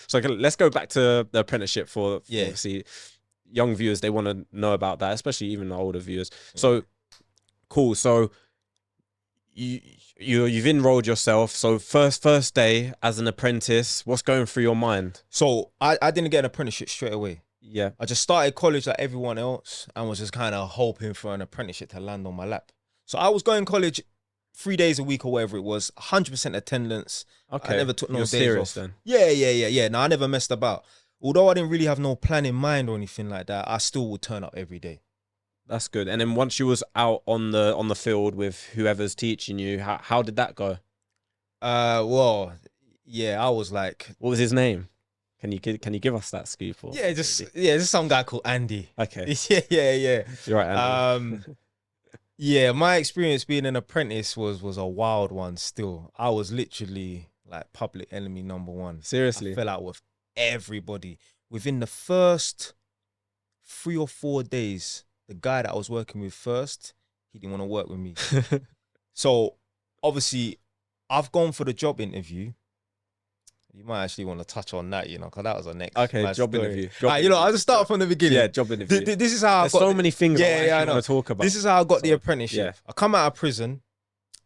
So let's go back to the apprenticeship for Yeah. obviously young viewers. They want to know about that, especially even the older viewers. So cool. So you've enrolled yourself. So first day as an apprentice, what's going through your mind? So I didn't get an apprenticeship straight away. Yeah. I just started college like everyone else and was just kind of hoping for an apprenticeship to land on my lap. So I was going to college 3 days a week or whatever it was, 100% attendance. Okay. I never took no You're days serious off. then? Yeah. No, I never messed about. Although I didn't really have no plan in mind or anything like that, I still would turn up every day. That's good. And then once you was out on the field with whoever's teaching you, how did that go? Well, yeah, I was like, What was his name? Can you give us that scoop? Or just some guy called Andy. Okay. Yeah. You're right, Andy. Yeah, my experience being an apprentice was a wild one still. I was literally like public enemy #1. Seriously? I fell out with everybody. Within the first 3 or 4 days, the guy that I was working with first, he didn't want to work with me. So obviously, I've gone for the job interview. You might actually want to touch on that, because that was our next. Okay, job story. interview. I'll just start from the beginning. Yeah, job interview. This is how There's so many things I want to talk about. This is how I got the apprenticeship. Yeah. I come out of prison,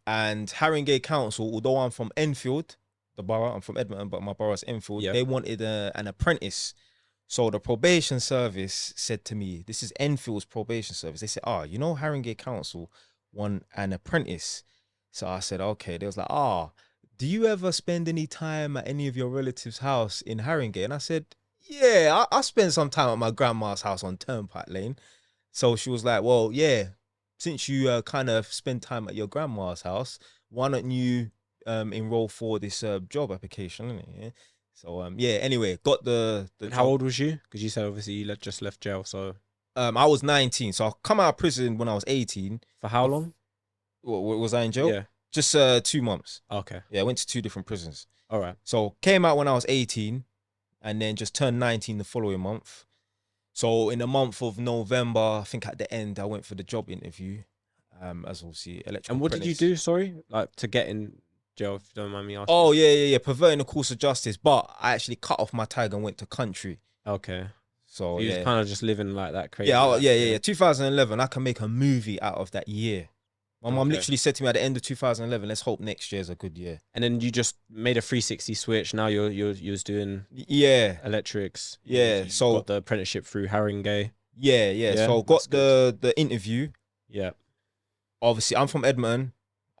and Haringey Council, although I'm from Enfield, the borough, I'm from Edmonton, but my borough's Enfield, they wanted an apprentice. So the probation service said to me, this is Enfield's probation service. They said, Haringey Council want an apprentice. So I said, okay. They was like, do you ever spend any time at any of your relatives' house in Haringey? And I said, yeah, I spent some time at my grandma's house on Turnpike Lane. So she was like, well, yeah, since you kind of spend time at your grandma's house, why don't you enroll for this job application? Innit? So, anyway, got the How old was you? Because you said obviously you just left jail, so... I was 19, so I come out of prison when I was 18. For how long? Was I in jail? Yeah. Just 2 months. Okay. Yeah, I went to 2 different prisons. All right. So came out when I was 18 and then just turned 19 the following month. So in the month of November, I think at the end, I went for the job interview as obviously electrical And what apprentice. did you do, sorry? Like to get in jail, if you don't mind me asking. Oh, yeah. Perverting the course of justice. But I actually cut off my tag and went to country. Okay. So you was kind of just living like that crazy. Yeah. 2011, I can make a movie out of that year. My mum literally said to me at the end of 2011, let's hope next year's a good year. And then you just made a 360 switch. Now you're doing electrics. Yeah. So got the apprenticeship through Haringey. Yeah. So got the interview. Yeah. Obviously, I'm from Edmonton.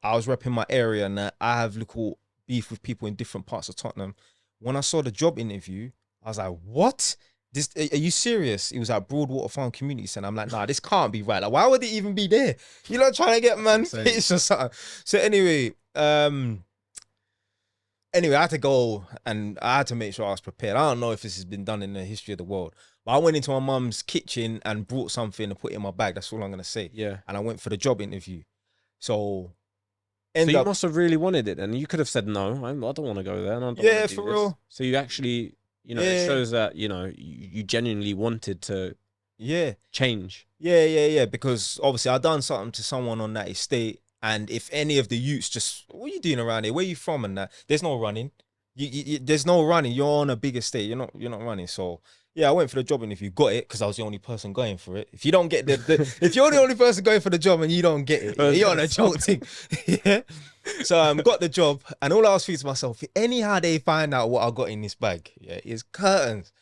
I was repping my area and I have little beef with people in different parts of Tottenham. When I saw the job interview, I was like, what? Are you serious? It was at Broadwater Farm Community Centre. I'm like, nah, this can't be right. Like, why would it even be there? You're not trying to get man pitched or something. So anyway, I had to go and I had to make sure I was prepared. I don't know if this has been done in the history of the world, but I went into my mum's kitchen and brought something and put it in my bag. That's all I'm going to say. Yeah. And I went for the job interview. So you must have really wanted it, and you could have said no. I don't want to go there. And I don't yeah, for real. So you actually, it shows that you genuinely wanted to. Yeah. Change. Yeah. Because obviously I done something to someone on that estate, and if any of the youths just, what are you doing around here? Where you from? And that, there's no running. There's no running. You're on a big estate. You're not running. So yeah, I went for the job, and if you got it, because I was the only person going for it. If you don't get if you're the only person going for the job and you don't get it, you're on a joke thing. Yeah. So got the job, and all I was thinking to myself, anyhow they find out what I got in this bag, it's curtains.